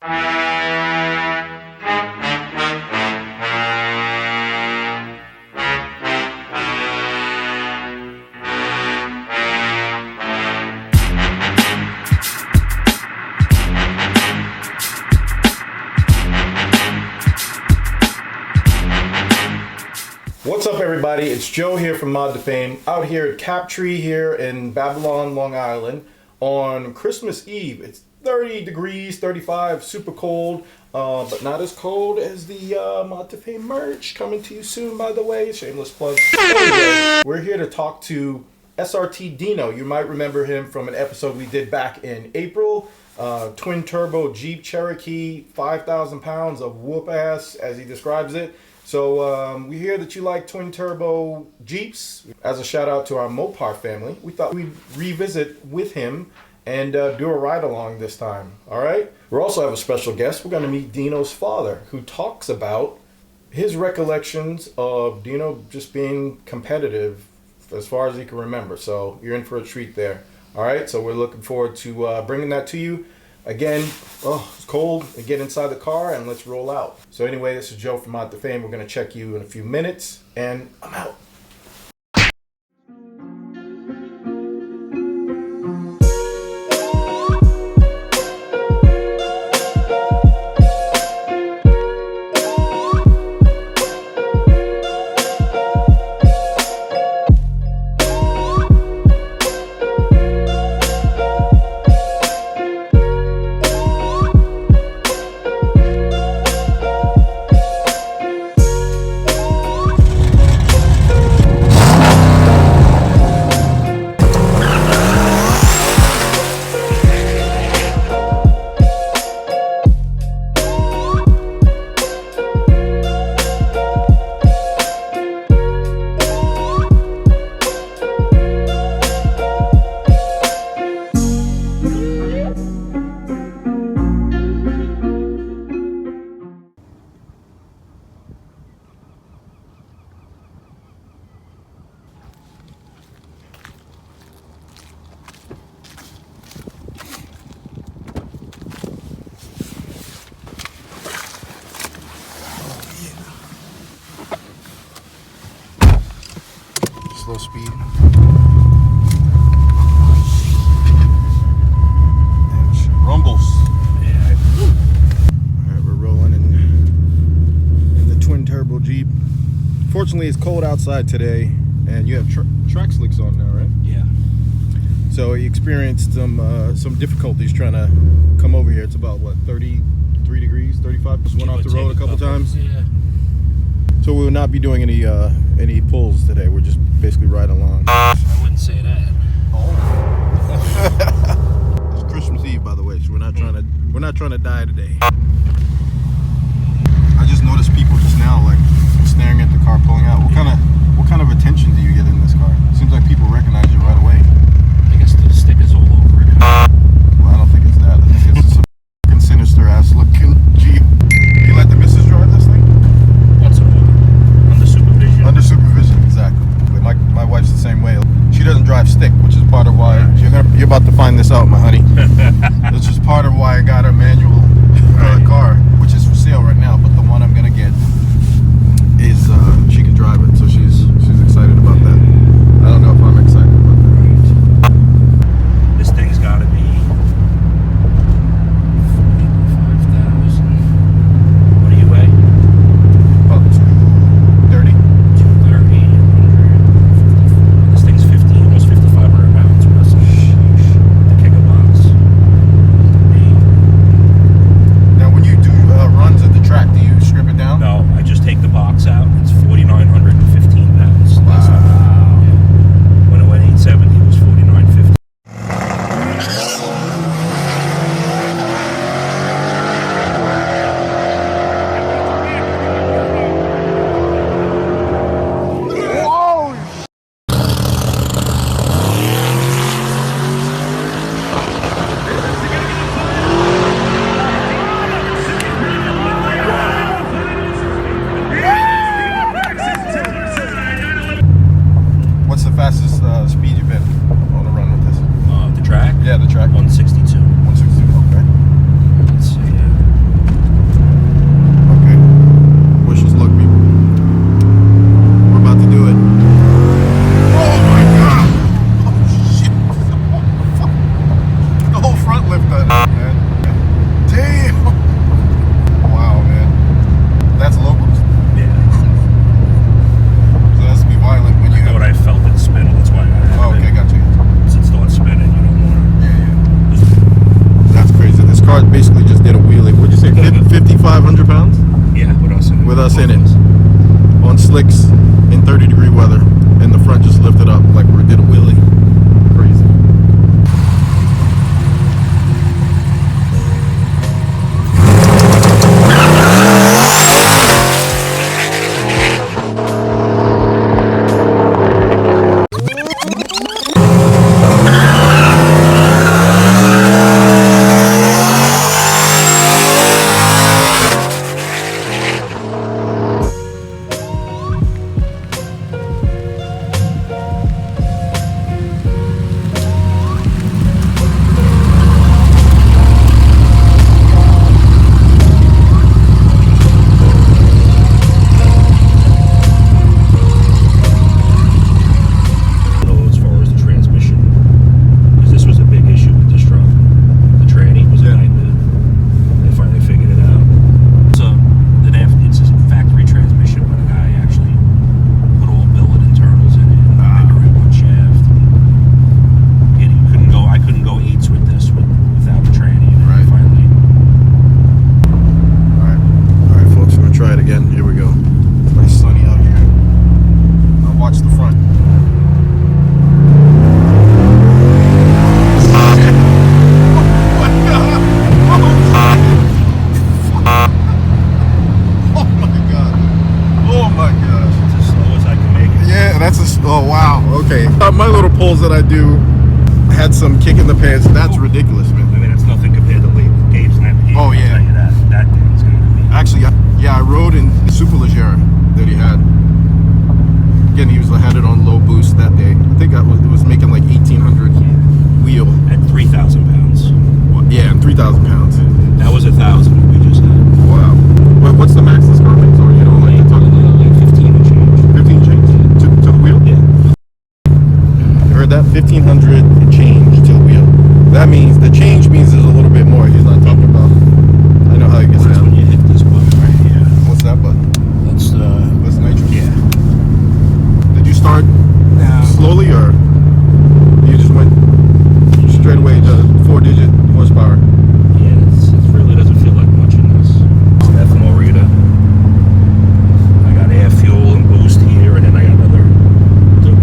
What's up, everybody? It's Joe here from Mod2Fame, out here at Captree here in Babylon, Long Island on Christmas Eve. It's 30 degrees, 35, super cold, but not as cold as the Mod2Fame merch coming to you soon, by the way. Shameless plug. Anyway, we're here to talk to SRT Dino. You might remember him from an episode we did back in April. Twin turbo Jeep Cherokee, 5,000 pounds of whoop ass, as he describes it. So we hear that you like twin turbo Jeeps. As a shout out to our Mopar family, we thought we'd revisit with him and do a ride along this time. All right. We also have a special guest. We're going to meet Dino's father, who talks about his recollections of Dino just being competitive as far as he can remember. So you're in for a treat there. All right. So we're looking forward to bringing that to you. Again, it's cold. Get inside the car and let's roll out. So anyway, this is Joe from Mod2Fame. We're going to check you in a few minutes and I'm out. Slow speed. And she rumbles. Yeah. Alright, we're rolling in the twin turbo Jeep. Fortunately, it's cold outside today, and you have track slicks on now, right? Yeah. So you experienced some difficulties trying to come over here. It's about what, 33 degrees, 35. Just went off the road a couple times. Yeah. So we will not be doing any pulls today. We're just basically riding along. I wouldn't say that. Oh. It's Christmas Eve, by the way, so we're not trying to die today. I just noticed people just now like staring at the car pulling out. What kind of attention do you get in this car? It seems like people recognize you right away. I guess the stickers all over it. Well, I don't think it's that. I think it's just a fucking sinister ass looking Jeep. You let the missus drive this thing? Under supervision, exactly. But my wife's the same way. She doesn't drive stick, which is part of why you're about to find this out, my honey. This is part of why I got a manual car, which is for sale right now. But the one I'm gonna get is she can drive it, so she's excited about that. my little pulls that I do had some kick in the pants. That's ridiculous, man. I mean, it's nothing compared to Gabe's Lamborghini. Oh, yeah. I'll tell you that. That thing's going to be... Actually, yeah, I rode in the Superleggera that he had. Again, he had it on low boost that day. I think it was making like 1,800 wheel. At 3,000 pounds. Yeah, and 3,000 pounds. That was 1,000 we just had. Wow. What's the max this car makes? Or you don't like to talk about Like 15 and change. 15 change to the wheel? Yeah. You heard that? 1,500 change to the wheel. That means the change means there's a little bit more. He's not talking about. I know how he gets That's down. when you hit this button right here. What's that button? That's That's nitro. yeah. Did you start Now, slowly or you just went straight away to 4-digit horsepower? yeah, it really doesn't feel like much in this. It's an ethanol reader. I got air, fuel, and boost here, and then I got other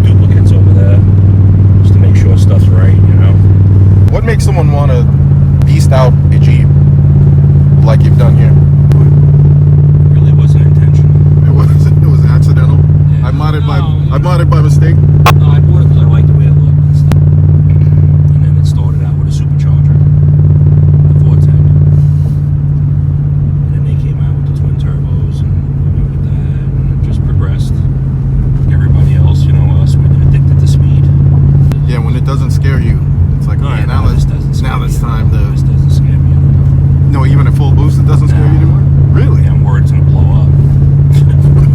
duplicates over there, just to make sure stuff's right, you know. What makes someone want to beast out a Jeep like you've done here? It really wasn't intentional. It was accidental. Yeah. I modded by mistake. No, I bought it because I liked the way it looked and stuff. And then it started out with a supercharger, the Vortec. And then they came out with the twin turbos and we went with that. And it just progressed. Like everybody else, you know, us, we're addicted to speed. Yeah, when it doesn't scare you, it's like, all right, now it's time to. This doesn't scare me anymore. No, even at full boost, it doesn't scare you anymore. Really? Yeah, I'm worried it's gonna blow up.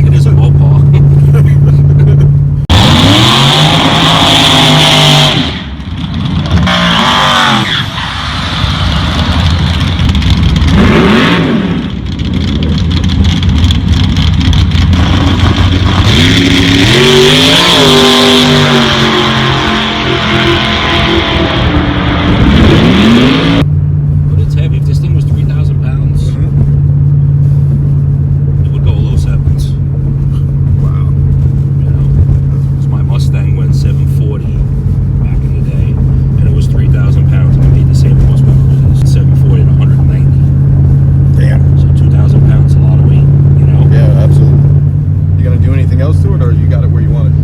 It is a Mopar. But it's heavy. If this thing was 3,000 pounds, it would go low sevens. Wow. You know, 'cause my Mustang went 740 back in the day, and it was 3,000 pounds, and it made the same horsepower as 740 to 190. Damn. So 2,000 pounds, is a lot of weight. You know. Yeah, absolutely. You gonna do anything else to it, or you got it where you want it?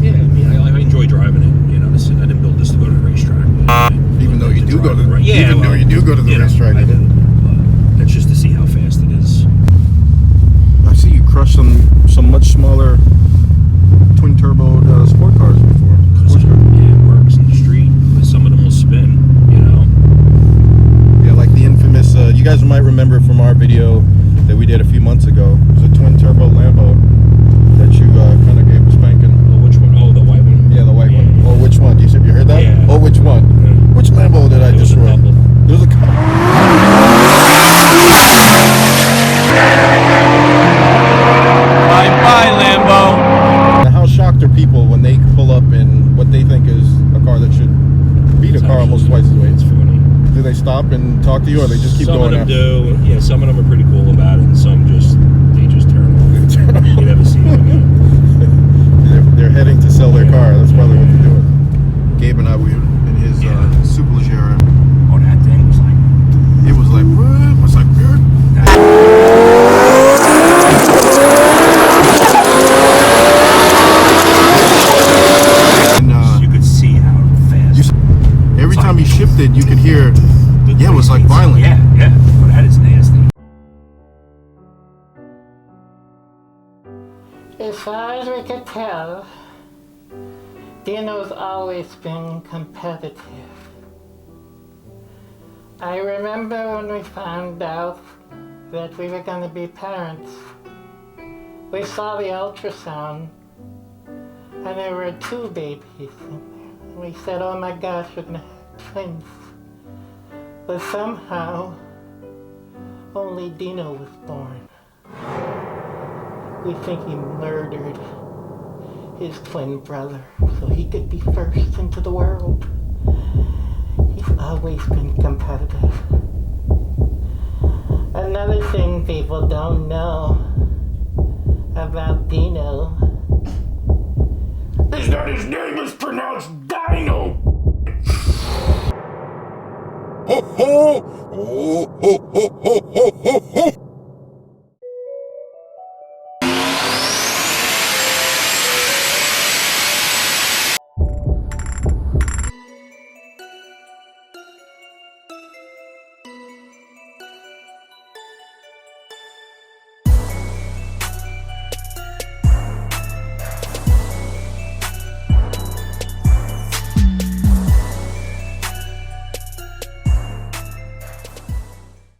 Yeah, I mean, I enjoy driving it. You know, I didn't build this to go to the racetrack. Even though you do go to the even though you do go to the racetrack. I do. But that's just to see how fast it is. I see you crush some much smaller twin turbo sport cars before. Sports car. Yeah, it works in the street. But some of them will spin. You know. Yeah, like the infamous. You guys might remember from our video that we did a few months ago. It was a twin turbo Lambo that you kind of gave a spanking. Oh, which one? Oh, the white one. Yeah, the white one. Yeah. Oh, which one? You heard that? Yeah. Oh, which one? Yeah. Which Lambo did I There was a destroy? couple. There was a couple. Bye, Lambo. Now, how shocked are people when they pull up in what they think is a car that should beat a car almost twice as weight? It's funny. Do they stop and talk to you, or they just keep Some going of them after? do. Yeah, some of them are pretty cool about it, and some they just turn off. You never see them again. They're heading to sell their car. That's probably what they're doing. Gabe and I were in his Superleggera. Oh, that thing was like. It was like, what? It was like, weird. And You could see how fast. every time he shifted, you could hear. Yeah, it was like violent. Yeah, yeah. Oh, that is nasty. As far as we could tell, Dino's always been competitive. I remember when we found out that we were going to be parents. We saw the ultrasound, and there were 2 babies in there. We said, oh my gosh, we're going to have twins. But somehow, only Dino was born. We think he murdered his twin brother so he could be first into the world. He's always been competitive. Another thing people don't know about Dino is that his name is pronounced Dino! Ho ho! Ho ho ho ho ho ho!